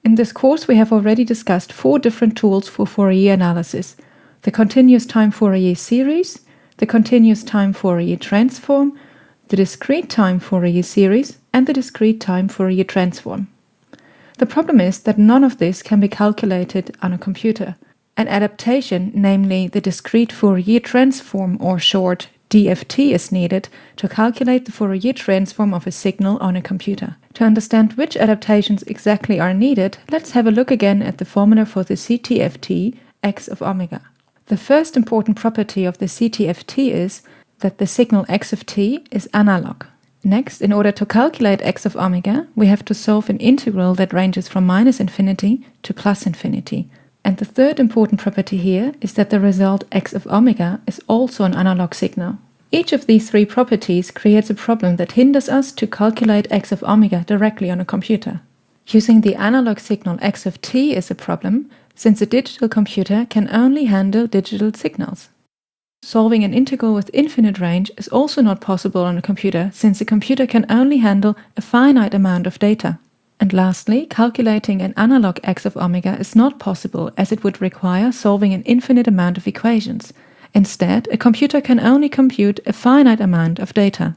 In this course, we have already discussed 4 different tools for Fourier analysis: the continuous time Fourier series, the continuous time Fourier transform, the discrete time Fourier series, and the discrete time Fourier transform. The problem is that none of this can be calculated on a computer. An adaptation, namely the discrete Fourier transform, or short DFT, is needed to calculate the Fourier transform of a signal on a computer. To understand which adaptations exactly are needed, let's have a look again at the formula for the CTFT x of omega. The first important property of the CTFT is that the signal x of t is analog. Next, in order to calculate x of omega, we have to solve an integral that ranges from -infinity to +infinity. And the third important property here is that the result x of omega is also an analog signal. Each of these 3 properties creates a problem that hinders us to calculate x of omega directly on a computer. Using the analog signal x of t is a problem, since a digital computer can only handle digital signals. Solving an integral with infinite range is also not possible on a computer, since a computer can only handle a finite amount of data. And lastly, calculating an analog x of omega is not possible, as it would require solving an infinite amount of equations. Instead, a computer can only compute a finite amount of data.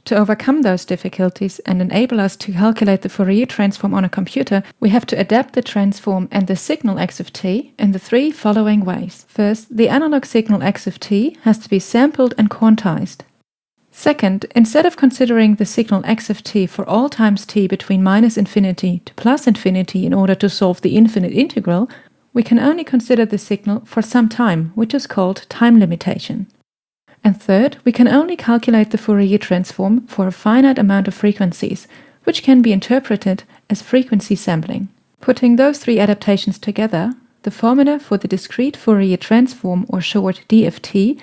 To overcome those difficulties and enable us to calculate the Fourier transform on a computer, we have to adapt the transform and the signal x of t in the 3 following ways. First, the analog signal x of t has to be sampled and quantized. Second, instead of considering the signal x of t for all times t between -infinity to +infinity in order to solve the infinite integral, we can only consider the signal for some time, which is called time limitation. And third, we can only calculate the Fourier transform for a finite amount of frequencies, which can be interpreted as frequency sampling. Putting those 3 adaptations together, the formula for the discrete Fourier transform, or short DFT,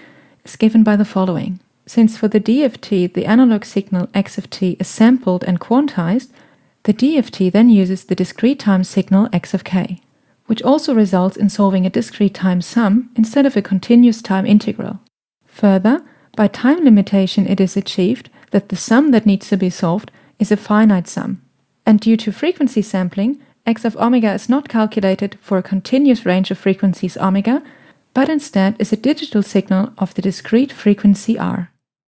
is given by the following. Since for the DFT the analog signal x of t is sampled and quantized, the DFT then uses the discrete time signal x of k, which also results in solving a discrete time sum instead of a continuous time integral. Further, by time limitation it is achieved that the sum that needs to be solved is a finite sum. And due to frequency sampling, x of omega is not calculated for a continuous range of frequencies omega, but instead is a digital signal of the discrete frequency r.